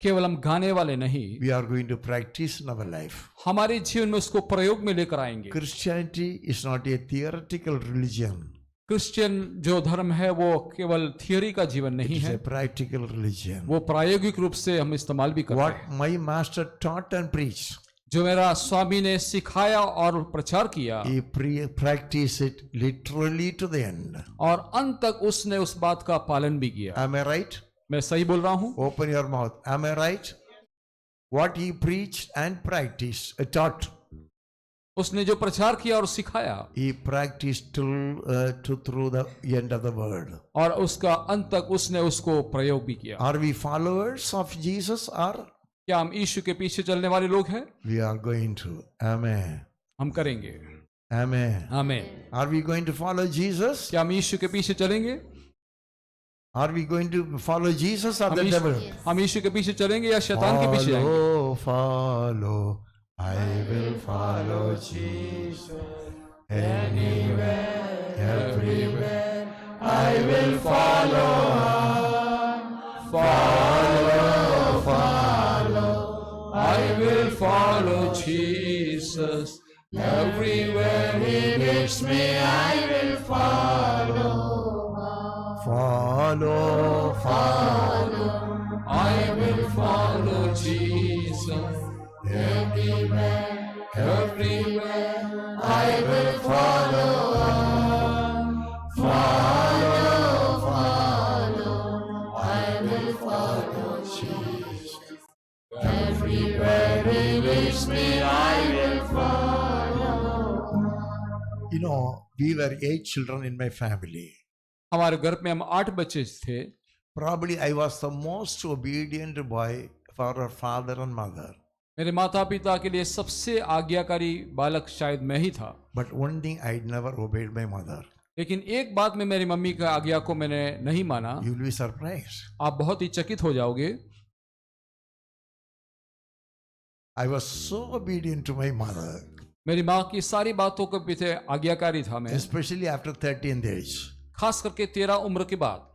केवल हम गाने वाले नहीं, we are going to practice in our life. हमारे जीवन में उसको प्रयोग में लेकर आएंगे। Christianity is not a theoretical religion. Christian जो धर्म है वो केवल थियोरी का जीवन नहीं It's है, a practical religion. वो प्रायोगिक रूप से हम इस्तेमाल भी करते What हैं। my master taught and preached, जो मेरा स्वामी ने सिखाया और प्रचार किया he practiced it literally to the end. और अंत तक उसने उस बात का पालन भी किया। Am I right? मैं सही बोल रहा हूं? Open your mouth. Am I right? What he preached and practiced, taught, उसने जो प्रचार किया और सिखाया he practiced through the end of the word. और उसका अंत तक उसने उसको प्रयोग भी किया। Are we followers of Jesus or क्या हम यीशु के पीछे चलने वाले लोग हैं? we are going to? Amen. हम करेंगे। Amen. आमीन। Are we going to follow Jesus? क्या हम यीशु के पीछे चलेंगे? Are we going to follow Jesus or the हम devil? हम यीशु के पीछे चलेंगे या शैतान के पीछे जाएंगे? Follow, I will follow Jesus. Anywhere, everywhere, I will follow. Follow, I will follow Jesus. Everywhere he leads me, I will follow. Follow, I will follow Jesus. Everywhere, everywhere, I will follow. I will follow Jesus. Everywhere he leads me, I will follow. You know, we were 8 children in my family. हमारे घर में हम 8 बच्चे थे। Probably I was the most obedient boy for our father and mother. मेरे माता पिता के लिए सबसे आज्ञाकारी बालक शायद मैं ही था। But one thing, I never obeyed my mother. लेकिन एक बात में मेरी मम्मी का आज्ञा को मैंने नहीं माना। You will be surprised. आप बहुत ही चकित हो जाओगे। I was so obedient to my mother, मेरी माँ की सारी बातों के पीछे आज्ञाकारी था मैं, especially after 13th age. खास करके 13 उम्र के बाद।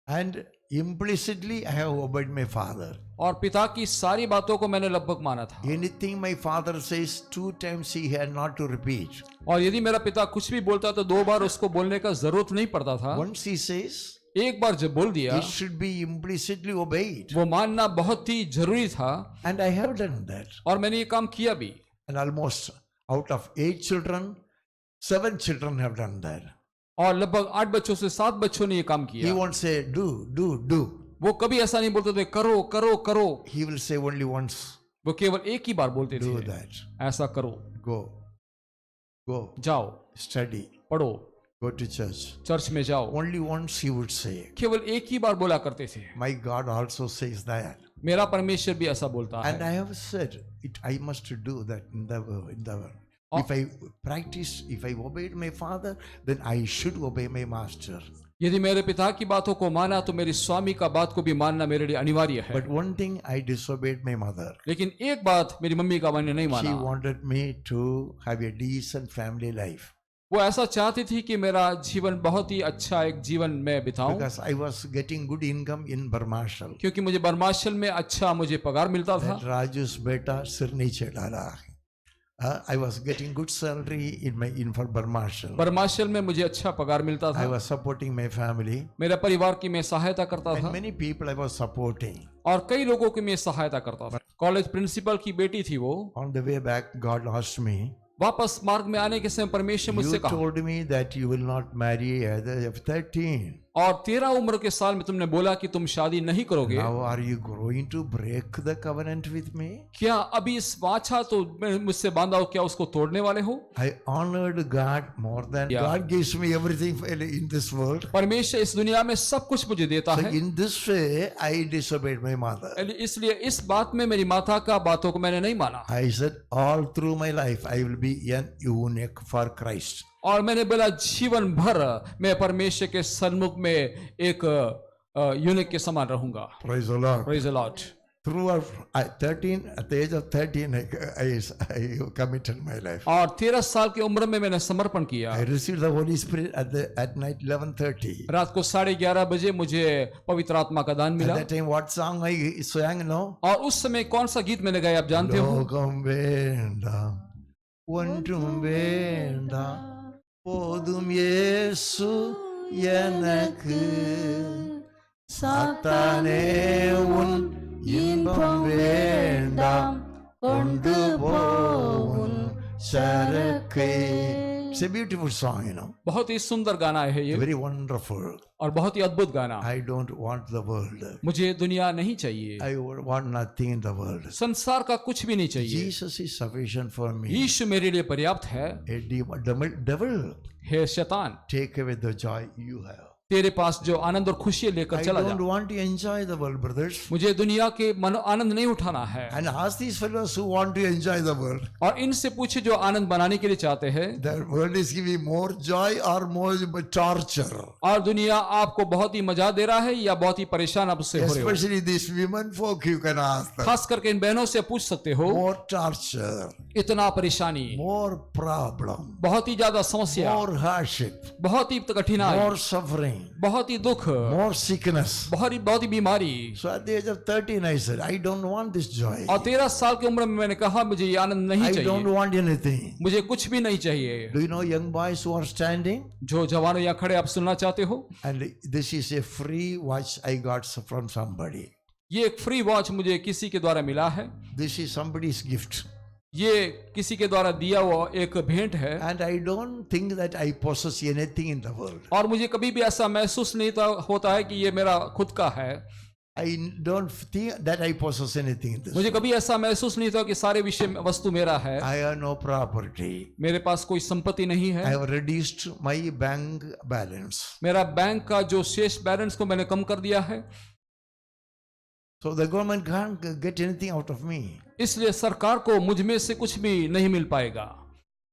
And implicitly I have obeyed my father. और पिता की सारी बातों को मैंने लगभग माना था। Anything my father says 2 times he had not to repeat. और यदि मेरा पिता कुछ भी बोलता तो 2 बार उसको बोलने का जरूरत नहीं पड़ता था। Once he says, एक बार जब बोल दिया it should be implicitly obeyed. वो मानना बहुत ही जरूरी था। And I have done that. और मैंने ये काम किया भी। And almost out of 8 children, 7 children have done that. और लगभग 8 बच्चों से 7 बच्चों ने ये काम He किया। won't say, do. वो कभी ऐसा नहीं बोलते थे करो करो करो। He will say only once, वो केवल एक ही बार बोलते do थे that. ऐसा करो, Go, जाओ, study, पढ़ो, go to church. चर्च में जाओ। Only once he would say. केवल एक ही बार बोला करते थे। My God also says that. मेरा परमेश्वर भी ऐसा बोलता And है। I have said, I must do that in the world. If I practiced, if I obeyed my father, then I should obey my master. यदि मेरे पिता की बातों को माना तो मेरे स्वामी का बात को भी मानना मेरे लिए अनिवार्य है। But one thing, I disobeyed my mother. लेकिन एक बात मेरी मम्मी का मैंने नहीं She माना। wanted me to have a decent family life. वो ऐसा चाहती थी कि मेरा जीवन बहुत ही अच्छा एक जीवन मैं बिताऊं, Because I was getting good income in Barmashal. क्योंकि मुझे बरमाशल में अच्छा मुझे पगार मिलता था। That Raju's beta sir niche डाला. I was getting good salary in for Barmashal. बरमाशल में मुझे अच्छा पगार मिलता I था। was supporting my family. मेरे परिवार की मैं सहायता करता And था many people I was supporting. और कई लोगों की मैं सहायता करता था। कॉलेज प्रिंसिपल की बेटी थी वो। On the way back, God asked me, वापस मार्ग में आने के समय परमेश्वर मुझसे you कहा, told me that you will not marry at the age of 13. और 13 उम्र के साल में तुमने बोला कि तुम शादी नहीं करोगे। Now are you going to break the covenant with me? क्या अभी इस वाचा तो मुझसे बांधा हो, क्या उसको तोड़ने वाले हो? I honored God more than Yeah. God gives me everything in this world. परमेश्वर इस दुनिया में सब कुछ मुझे देता So है। in this way, I disobeyed my mother. इसलिए इस बात में मेरी माता का बातों को मैंने नहीं माना। I said, all through my life, I will be an eunuch for Christ. और मैंने बोला जीवन भर मैं परमेश्वर के सन्मुख में एक यूनिक के समान रहूंगा। Praise the Lord. Praise the Lord. Throughout at the age of 13, I committed my life. और 13 साल की उम्र में मैंने समर्पण किया। I received the Holy Spirit at night 11:30. रात को 11:30 बजे मुझे पवित्र आत्मा का दान At मिला। that time, what song I sang? No. और उस समय कौन सा गीत मैंने गाया आप जानते हो? லோகம் வேண்டாம் ஒன்றும் வேண்டாம் போதும் இயேசு எனக்கு சாத்தானே உன் இன்பம் வேண்டாம் கொண்டு போவும் சரக்கை. It's a beautiful song, you know. बहुत ही सुंदर गाना है ये Very wonderful. और बहुत ही अद्भुत गाना। I don't want the world. मुझे दुनिया नहीं चाहिए, I want nothing in the world. संसार का कुछ भी नहीं चाहिए। Jesus is sufficient for me. यीशु मेरे लिए पर्याप्त है। A devil, हे शैतान, take away the joy you have. तेरे पास जो आनंद और खुशी लेकर I चला जा। don't want to enjoy the world, brothers. मुझे दुनिया के मन आनंद नहीं उठाना है। And ask these fellows who want to enjoy the world. और इनसे पूछे जो आनंद बनाने के लिए चाहते हैं। The world is giving more joy or more torture. और दुनिया आपको बहुत ही मजा दे रहा है या बहुत ही परेशान आप उससे हो रहे हो। Especially these women folk, you can ask them. खास करके इन बहनों से पूछ सकते हो। More torture, इतना परेशानी, more problem, बहुत ही ज्यादा समस्या, more hardship, बहुत ही कठिनाई, more suffering, बहुत ही दुख, more sickness. बहुत ही बीमारी। So at the age of 13, I said, I don't want this joy. और 13 साल की उम्र में मैंने कहा मुझे ये आनंद नहीं I don't चाहिए, want anything. मुझे कुछ भी नहीं चाहिए। Do you know young boys who are standing? जो जवानों यहाँ खड़े आप सुनना चाहते हो? And this is a free watch I got from somebody. ये एक फ्री वॉच मुझे किसी के द्वारा मिला है। This is somebody's gift. ये किसी के द्वारा दिया हुआ एक भेंट है। And I don't think that I possess anything in the world. और मुझे कभी भी ऐसा महसूस नहीं होता है कि ये मेरा खुद का है। I don't think that I possess anything in this मुझे world. कभी ऐसा महसूस नहीं होता कि सारे विषय वस्तु मेरा है। I have no property. मेरे पास कोई संपत्ति नहीं I है। have reduced my bank balance. मेरा बैंक का जो शेष बैलेंस को मैंने कम कर दिया है। So the government can't get anything out of me. इसलिए सरकार को मुझ में से कुछ भी नहीं मिल पाएगा।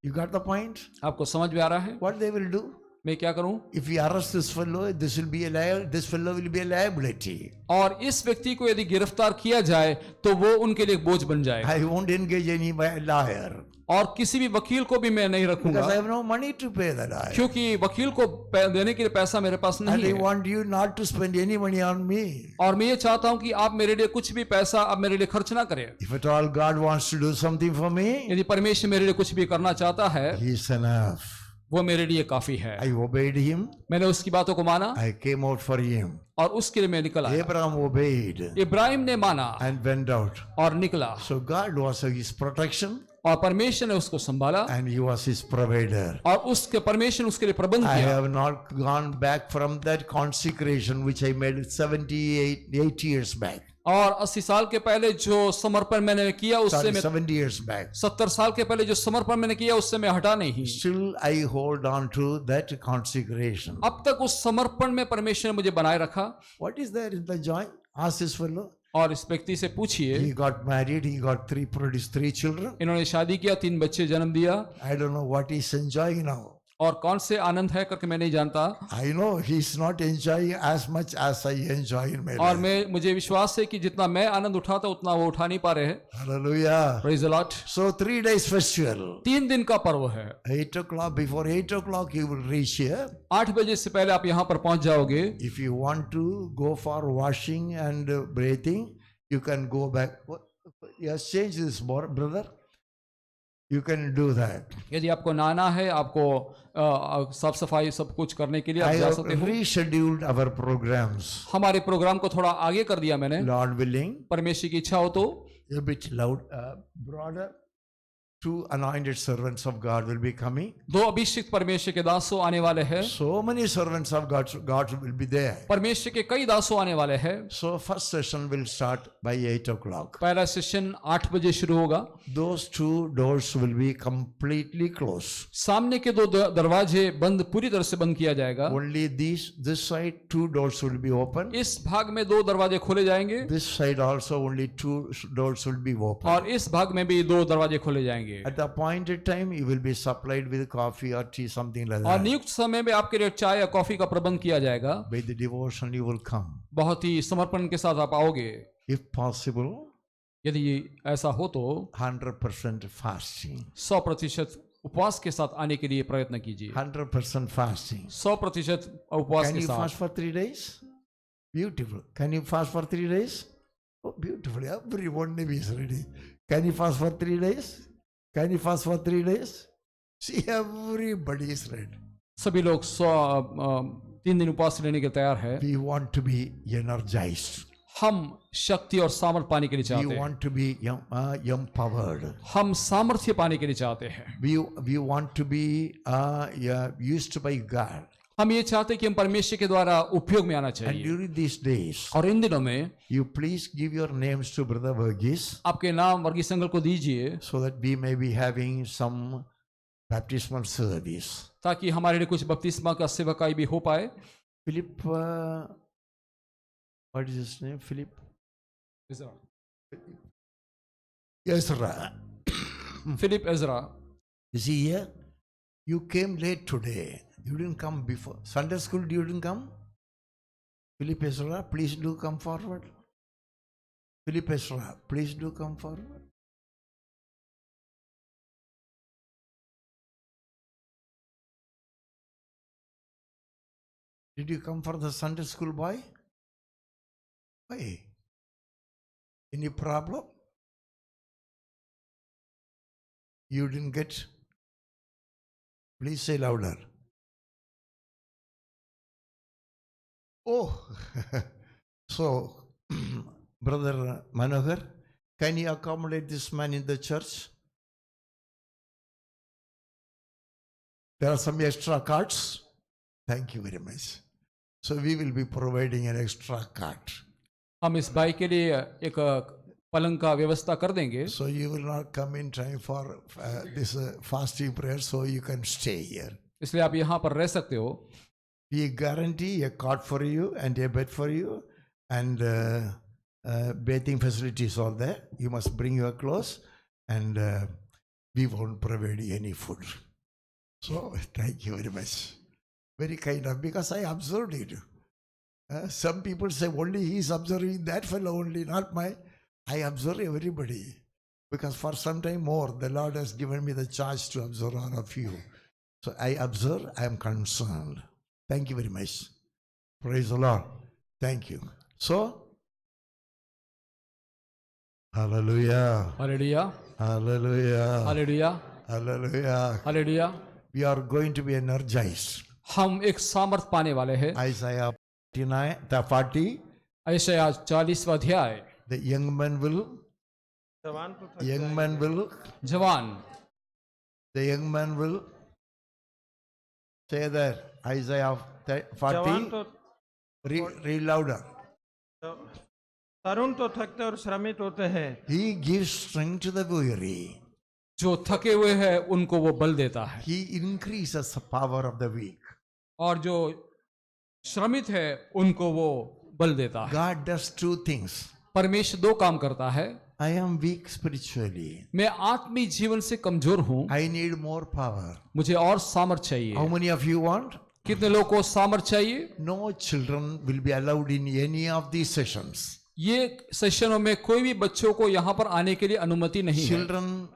You got the point? आपको समझ में आ रहा है What they will do? मैं क्या करूं? If we arrest this fellow, this fellow will be a liability. और इस व्यक्ति को यदि गिरफ्तार किया जाए तो वो उनके लिए बोझ बन जाएगा। I won't engage any lawyer. और किसी भी वकील को भी मैं नहीं Because I रखूंगा have no money to pay the lawyer. क्योंकि वकील को देने के लिए पैसा मेरे पास And नहीं I है। want you not to spend any money on me. और मैं ये चाहता हूं कि आप मेरे लिए कुछ भी पैसा आप मेरे लिए खर्च ना करें। If at all God wants to do something for me, यदि परमेश्वर मेरे लिए कुछ भी करना चाहता है He is enough. वो मेरे लिए काफी है। I obeyed Him. मैंने उसकी बातों को माना I came out for Him. और उसके लिए मैं निकला। Abraham obeyed इब्राहिम ने माना and went out. और निकला So God was His protection और परमेश्वर ने उसको संभाला and He was His provider. और उसके परमेश्वर ने उसके लिए प्रबंध I किया। have not gone back from that consecration which I made 8 years back. और 80 साल के पहले जो समर्पण मैंने किया उससे Sorry, मैं 70 years back. 70 साल के पहले जो समर्पण मैंने किया उससे मैं हटा नहीं। Still I hold on to that consecration. अब तक उस समर्पण में परमेश्वर ने मुझे बनाए रखा। What is there in the joy? Ask this fellow. और इस व्यक्ति से पूछिए, He got married, he got produced 3 children. इन्होंने शादी किया, 3 बच्चे जन्म दिया I don't know what he's enjoying now. और कौन से आनंद है करके मैं नहीं जानता। I know he's not enjoying as much as I enjoy in my और life. मुझे विश्वास है कि जितना मैं आनंद उठाता उतना वो उठा नहीं पा रहे हैं। Hallelujah. Praise the Lord। So 3 days festival. 3 दिन का पर्व है। 8 o'clock, before 8 o'clock you will reach here. 8 बजे से पहले आप यहाँ पर पहुंच जाओगे। If you want to go for washing and bathing, you can go back. Yes, change this, brother. You can do that. यदि आपको नहाना है, आपको साफ सफाई सब कुछ करने के लिए आप I जा have सकते हो। rescheduled our programs. हमारे प्रोग्राम को थोड़ा आगे कर दिया मैंने, Lord willing, परमेश्वर की इच्छा हो तो। a bit loud, broader. 2 anointed servants of God will be coming. 2 अभिषिक्त परमेश्वर के दासों आने वाले हैं। So many servants of God will be there. परमेश्वर के कई दासों आने वाले हैं। So first session will start by 8 o'clock. पहला सेशन 8 बजे शुरू होगा। Those 2 doors will be completely closed. सामने के 2 दरवाजे बंद, पूरी तरह से बंद किया जाएगा। Only this side 2 doors will be open. इस भाग में 2 दरवाजे खोले जाएंगे This side also only 2 doors will be open. और इस भाग में भी 2 दरवाजे खोले जाएंगे। At the appointed time, you will be supplied with coffee or tea, something like और that. नियुक्त समय में आपके लिए चाय या कॉफी का प्रबंध किया जाएगा। By the devotion, you will come. बहुत ही समर्पण के साथ आप आओगे। if possible, यदि ऐसा हो तो 100% fasting. 100% उपवास के साथ आने के लिए प्रयत्न कीजिए. 100% fasting. 100% उपवास Can के you fast साथ. for 3 days? Beautiful. Can you fast for 3 days? Oh, beautiful. Everyone is ready. Can you fast for 3 days? Can you fast for 3 days? See, everybody is ready. सभी लोग 3 दिन उपवास लेने के तैयार है. We want to be energized. हम शक्ति और सामर्थ पाने के लिए We चाहते हैं. want to be empowered. हम सामर्थ्य पाने के लिए चाहते हैं. We want to be used by God. हम ये चाहते हैं कि हम परमेश्वर के द्वारा उपयोग में आना And चाहिए. during these days, और इन दिनों में you please give your names to Brother Verghese आपके नाम वर्गीस संगल को दीजिए, so that we may be having some baptismal service. ताकि हमारे लिए कुछ बपतिस्मा का सेवकाई भी हो पाए. Philip, what is his name? Philip? Ezra. Philip Ezra. Is he here? You came late today. You didn't come before. Sunday school, you didn't come? Philip Ezra, please do come forward. Philip Ezra, please do come forward. Did you come for the Sunday school, boy? Why? Any problem? You didn't get? Please say louder. Oh, so, Brother Manohar, can you accommodate this man in the church? There are some extra cards. Thank you very much. So we will be providing an extra card. हम इस भाई के लिए एक पलंग का व्यवस्था कर देंगे. So you will not come in time for this fasting prayer, so you can stay here. इसलिए आप यहाँ पर रह सकते हो. We guarantee a cot for you and a bed for you, and bathing facilities are there. You must bring your clothes, and we won't provide any food. So thank you very much. Very kind of, because I observed it. Some people say only he is observing that fellow only, not my. I observe everybody, because for some time more the Lord has given me the charge to observe all of you. So I observe, I am concerned. Thank you very much. Praise the Lord. Thank you. So, hallelujah. Hallelujah. Hallelujah. Hallelujah. Hallelujah. Hallelujah. We are going to be energized. हम एक सामर्थ पाने वाले हैं. Isaiah 40, यशायाह 40वां अध्याय. the young man will, जवान the young man will say that. Isaiah 40, read louder. तरुण तो थकते और श्रमित होते हैं. He gives strength to the weary. जो थके हुए हैं उनको वो बल देता है. He increases the power of the weak. और जो श्रमित है उनको वो बल देता है. God does two things. परमेश्वर 2 काम करता है. I am weak spiritually. मैं आत्मिक जीवन से कमजोर हूं. I need more power. मुझे और सामर्थ चाहिए. How many of you want? कितने लोगों को सामर्थ चाहिए? No children will be allowed in any of these sessions. ये सेशनों में कोई भी बच्चों को यहाँ पर आने के लिए अनुमति नहीं है. Children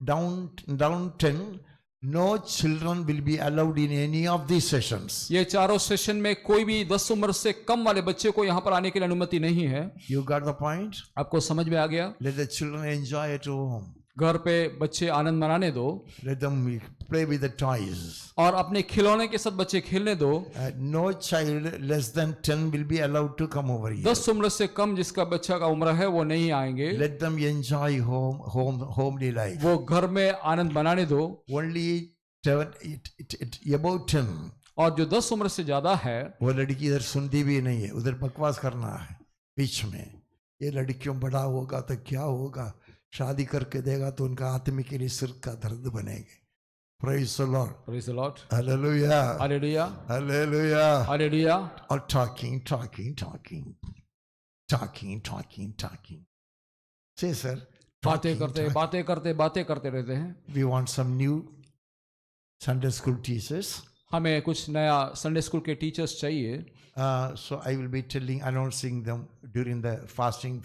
down 10, no children will be allowed in any of these sessions. ये चारों सेशन में कोई भी 10 उम्र से कम वाले बच्चे को यहाँ पर आने के लिए अनुमति नहीं है. You got the point? आपको समझ में आ गया? Let the children enjoy at home. घर पे बच्चे आनंद मनाने दो. Let them play with the toys. और अपने खिलौने के साथ बच्चे खेलने दो. No child less than 10 will be allowed to come over here. 10 उम्र से कम जिसका बच्चा का उम्र है वो नहीं आएंगे. Let them enjoy homely life. वो घर में आनंद मनाने दो. Only above 10. और जो 10 उम्र से ज्यादा है वो लड़की इधर सुनती भी नहीं है, उधर बकवास करना है बीच में. ये लड़कियों बड़ा होगा तो क्या होगा, शादी करके देगा तो उनका आत्मिक के लिए सिर का दर्द बनेंगे. Praise the Lord. Praise the Lord. Hallelujah. Hallelujah. Hallelujah. Hallelujah. Or talking. Say, sir. बातें करते रहते हैं. We want some new Sunday school teachers. हमें कुछ नया संडे स्कूल के टीचर्स चाहिए. So I will be announcing them during the fasting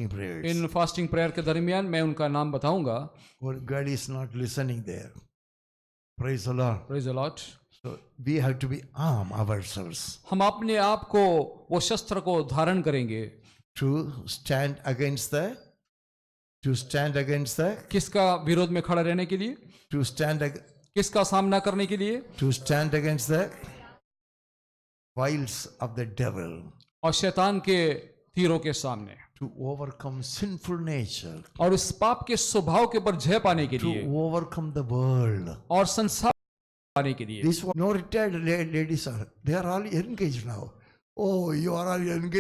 prayers. In fasting prayer के दरमियान मैं उनका नाम बताऊंगा. Or God is not listening there. Praise the Lord. Praise the Lord. So we have to be arm ourselves हम अपने आप को वो शस्त्र को धारण करेंगे to stand against the किसका विरोध में खड़ा रहने के लिए, किसका सामना करने के लिए, to stand against the wiles of the devil, और शैतान के तीरों के सामने, to overcome sinful nature, और इस पाप के स्वभाव के ऊपर जय पाने के to लिए, overcome the world. और संसार पाने के लिए. No retired ladies they are all engaged now. Oh, you are all engaged.